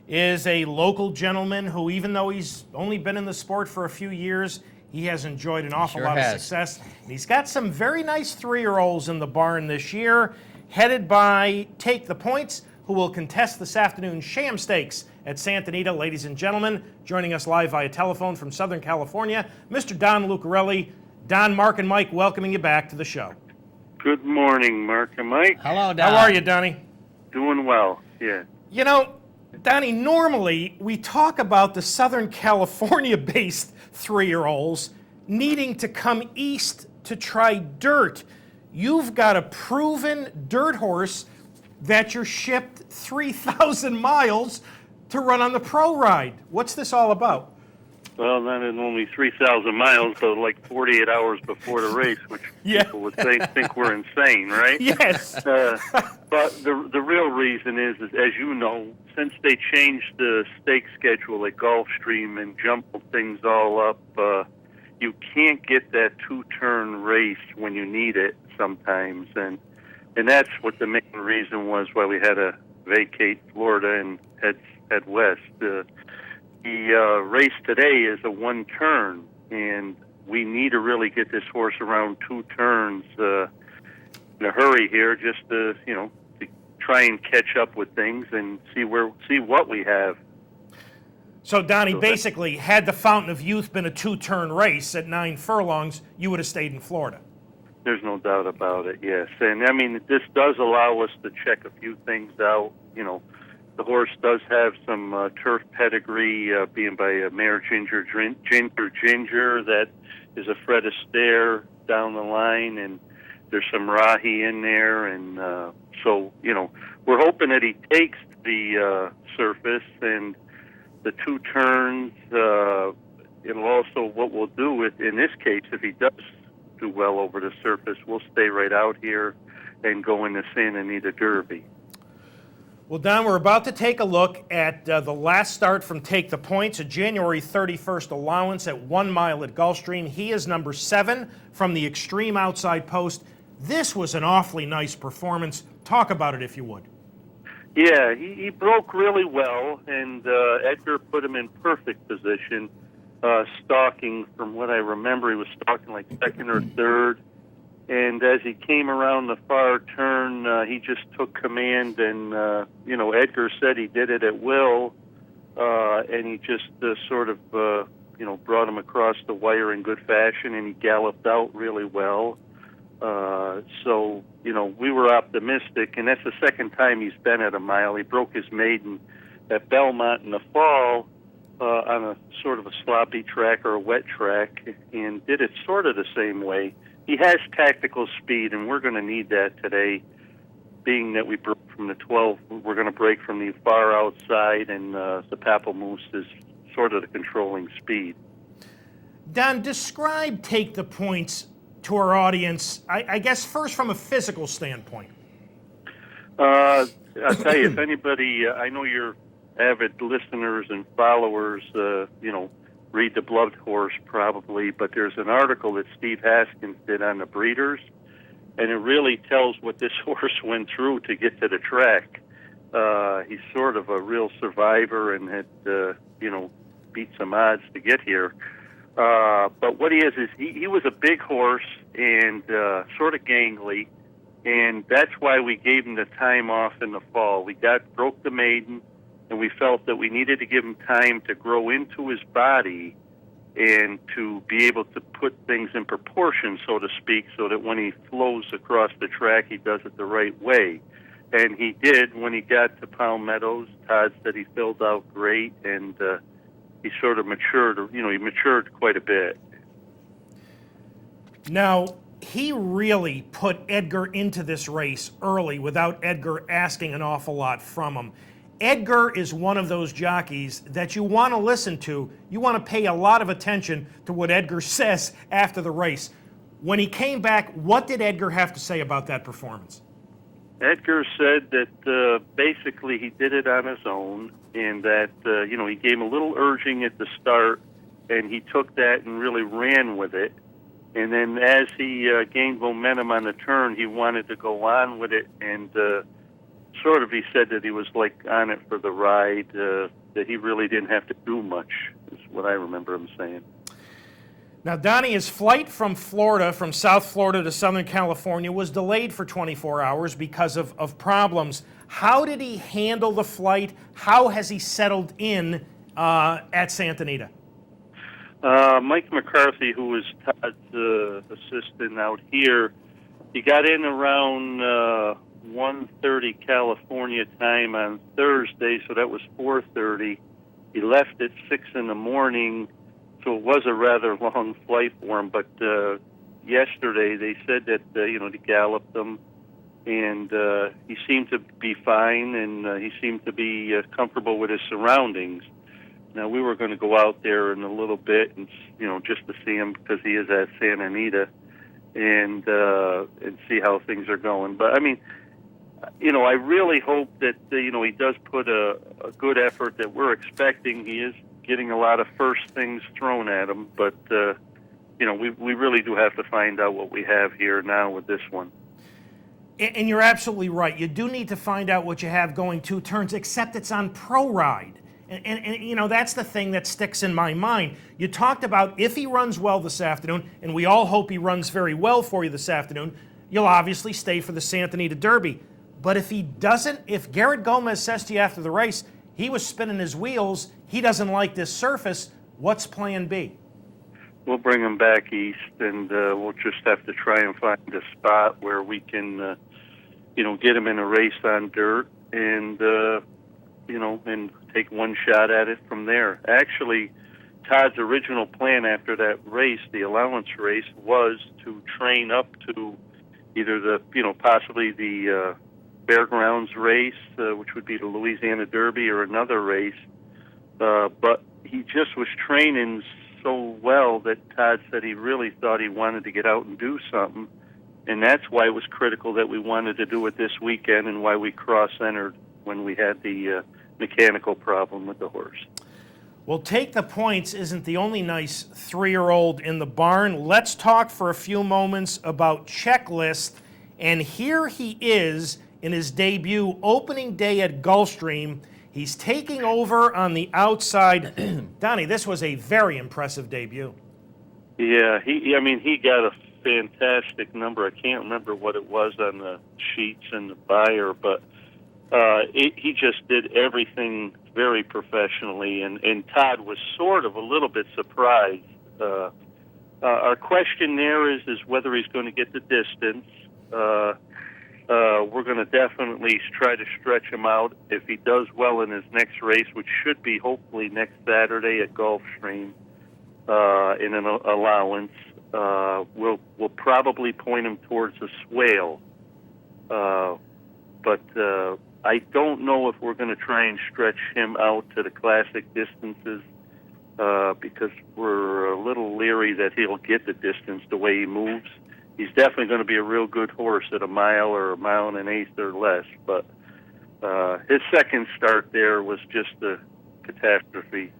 is a local gentleman who, even though he's only been in the sport for a few years, he has enjoyed an awful lot of success. And he's got some very nice 3-year-olds in the barn this year, headed by Take the Points, who will contest this afternoon's Sham Stakes at Santa Anita. Ladies and gentlemen, joining us live via telephone from Southern California, Mr. Don Lucarelli. Don, Mark, and Mike welcoming you back to the show. Good morning, Mark and Mike. Hello, Don. How are you, Donnie? Doing well, yeah. You know, Donnie, normally we talk about the Southern California-based 3-year-olds needing to come east to try dirt. You've got a proven dirt horse that you're shipped 3,000 miles to run on the pro ride. What's this all about? Well, not in only 3,000 miles, but like 48 hours before the race, which people would think we're insane, right? Yes. But the real reason is, as you know, since they changed the stake schedule at Gulfstream and jumbled things all up, you can't get that two-turn race when you need it sometimes, and that's what the main reason was why we had to vacate Florida and head west. The race today is a one-turn, and we need to really get this horse around 2 turns in a hurry here, just to try and catch up with things and see what we have. So, Donnie, basically, had the Fountain of Youth been a 2-turn race at 9 furlongs, you would have stayed in Florida. There's no doubt about it, yes. And, I mean, this does allow us to check a few things out. The horse does have some turf pedigree, being by a mare Ginger, that is a Fred Astaire down the line, and there's some Rahi in there. And so, we're hoping that he takes the surface and the 2 turns. It'll also, what we'll do with, in this case, if he does do well over the surface, we'll stay right out here and go in the Santa Anita Derby. Well, Don, we're about to take a look at the last start from Take the Points, a January 31st allowance at 1 mile at Gulfstream. He is number 7 from the extreme outside post. This was an awfully nice performance. Talk about it, if you would. Yeah, he broke really well, and Edgar put him in perfect position, stalking. From what I remember, he was stalking like second or third. And as he came around the far turn, he just took command, and, Edgar said he did it at will, and he just sort of, brought him across the wire in good fashion, and he galloped out really well. So, we were optimistic, and that's the second time he's been at a mile. He broke his maiden at Belmont in the fall on a sort of a sloppy track or a wet track, and did it sort of the same way. He has tactical speed, and we're going to need that today, being that we broke from the 12. We're going to break from the far outside, and the Papamoose is sort of the controlling speed. Don, describe Take the Points to our audience, I guess first from a physical standpoint. I'll tell you, if anybody, I know your avid listeners and followers, read the Blood Horse probably, but there's an article that Steve Haskins did on the breeders, and it really tells what this horse went through to get to the track. He's sort of a real survivor and had, beat some odds to get here. But what he is he was a big horse and sort of gangly, and that's why we gave him the time off in the fall. We broke the maiden, and we felt that we needed to give him time to grow into his body and to be able to put things in proportion, so to speak, so that when he flows across the track, he does it the right way. And he did. When he got to Palm Meadows, Todd said he filled out great, and he sort of matured, he matured quite a bit. Now, he really put Edgar into this race early without Edgar asking an awful lot from him. Edgar is one of those jockeys that you want to listen to. You want to pay a lot of attention to what Edgar says after the race. When he came back, what did Edgar have to say about that performance? Edgar said that basically he did it on his own, and that, he gave him a little urging at the start, and he took that and really ran with it. And then as he gained momentum on the turn, he wanted to go on with it and sort of he said that he was like on it for the ride, that he really didn't have to do much, is what I remember him saying. Now, Donnie, his flight from Florida, from South Florida to Southern California, was delayed for 24 hours because of problems. How did he handle the flight? How has he settled in at Santa Anita? Mike McCarthy, who was Todd's assistant out here, he got in around 1:30 California time on Thursday, so that was 4:30. He left at 6 in the morning, so it was a rather long flight for him. But yesterday they said that they galloped him, and he seemed to be fine, and he seemed to be comfortable with his surroundings. Now, we were going to go out there in a little bit, and just to see him because he is at Santa Anita, and see how things are going. But I mean, I really hope that he does put a good effort that we're expecting. He is getting a lot of first things thrown at him, but we really do have to find out what we have here now with this one. And you're absolutely right. You do need to find out what you have going 2 turns, except it's on pro ride. And that's the thing that sticks in my mind. You talked about if he runs well this afternoon, and we all hope he runs very well for you this afternoon, you'll obviously stay for the Santa Anita Derby. But if he doesn't, if Garrett Gomez says to you after the race, he was spinning his wheels, he doesn't like this surface, what's plan B? We'll bring him back east, and we'll just have to try and find a spot where we can, get him in a race on dirt, and and take one shot at it from there. Actually, Todd's original plan after that race, the allowance race, was to train up to either the, possibly the Fairgrounds race, which would be the Louisiana Derby, or another race. But he just was training so well that Todd said he really thought he wanted to get out and do something. And that's why it was critical that we wanted to do it this weekend, and why we cross-entered when we had the mechanical problem with the horse. Well, Take the Points isn't the only nice 3-year-old in the barn. Let's talk for a few moments about Checklist. And here he is in his debut opening day at Gulfstream. He's taking over on the outside. Donnie, this was a very impressive debut. Yeah, he got a fantastic number. I can't remember what it was on the sheets and the buyer, but he just did everything very professionally, and Todd was sort of a little bit surprised. Our question there is whether he's going to get the distance. We're going to definitely try to stretch him out. If he does well in his next race, which should be hopefully next Saturday at Gulfstream, in an allowance, we'll probably point him towards a swale. But I don't know if we're going to try and stretch him out to the classic distances, because we're a little leery that he'll get the distance the way he moves. He's definitely going to be a real good horse at a mile or a mile and an eighth or less, but his second start there was just a catastrophe.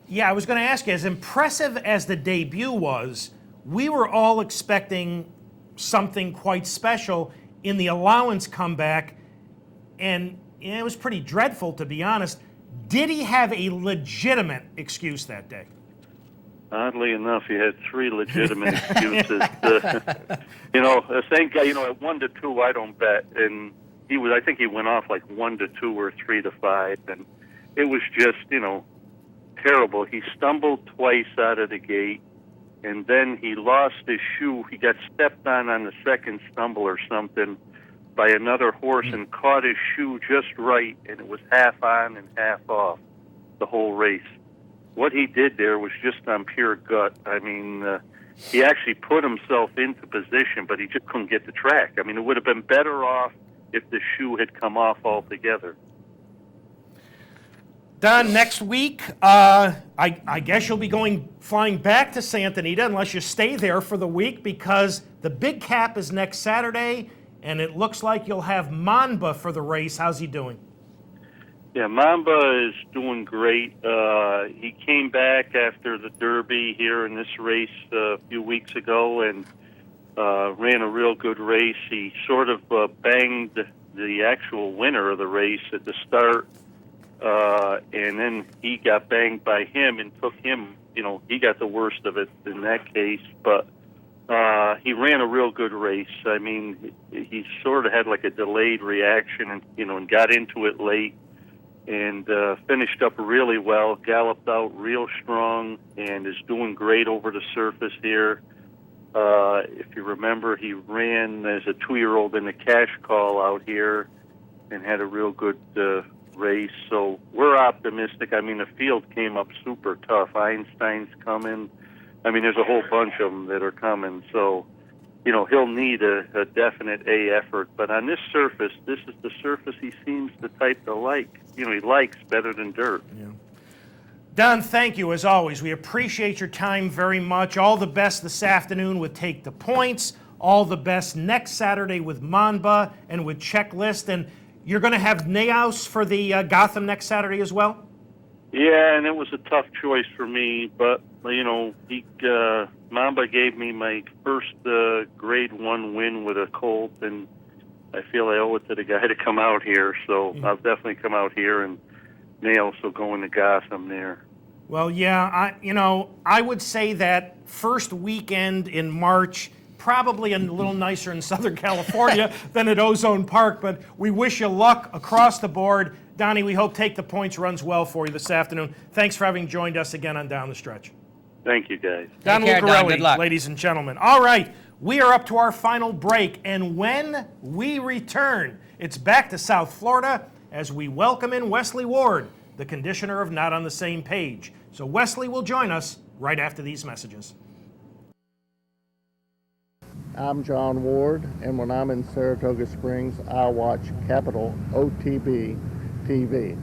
Yeah, I was going to ask you, as impressive as the debut was, we were all expecting something quite special in the allowance comeback, and it was pretty dreadful, to be honest. Did he have a legitimate excuse that day? Oddly enough, he had 3 legitimate excuses. Thank God, at 1-2, I don't bet, and I think he went off like 1-2 or 3-5, and it was just, terrible. He stumbled twice out of the gate, and then he lost his shoe. He got stepped on the second stumble or something by another horse and caught his shoe just right, and it was half on and half off the whole race. What he did there was just on pure gut. I mean, he actually put himself into position, but he just couldn't get the track. I mean, it would have been better off if the shoe had come off altogether. Don, next week, I guess you'll be flying back to Santa Anita unless you stay there for the week, because the big cap is next Saturday, and it looks like you'll have Mamba for the race. How's he doing? Yeah, Mamba is doing great. He came back after the Derby here in this race a few weeks ago and ran a real good race. He sort of banged the actual winner of the race at the start, and then he got banged by him and took him. He got the worst of it in that case, but he ran a real good race. I mean, he sort of had like a delayed reaction, and got into it late, and finished up really well. Galloped out real strong, and is doing great over the surface here. If you remember, he ran as a 2-year-old in the cash call out here, and had a real good race. So we're optimistic. I mean, the field came up super tough. Einstein's coming. I mean, there's a whole bunch of them that are coming. So, he'll need a definite A effort. But on this surface, this is the surface he seems the type to like. He likes better than dirt. Yeah. Don, thank you as always. We appreciate your time very much. All the best this afternoon with Take the Points. All the best next Saturday with Monba and with Checklist. And you're going to have Naos for the Gotham next Saturday as well? Yeah, and it was a tough choice for me, but Mamba gave me my first Grade 1 win with a colt, and I feel I owe it to the guy to come out here. So I'll definitely come out here, and Nails will go into Gotham there. Well, yeah, I would say that first weekend in March, probably a little nicer in Southern California than at Ozone Park, but we wish you luck across the board. Donnie, we hope Take the Points runs well for you this afternoon. Thanks for having joined us again on Down the Stretch. Thank you, guys. Don Take care, Don. Good Lucarelli, luck. ladies and gentlemen. All right, we are up to our final break, and when we return, it's back to South Florida as we welcome in Wesley Ward, the conditioner of Not on the Same Page. So Wesley will join us right after these messages. I'm John Ward, and when I'm in Saratoga Springs, I watch Capital OTB TV.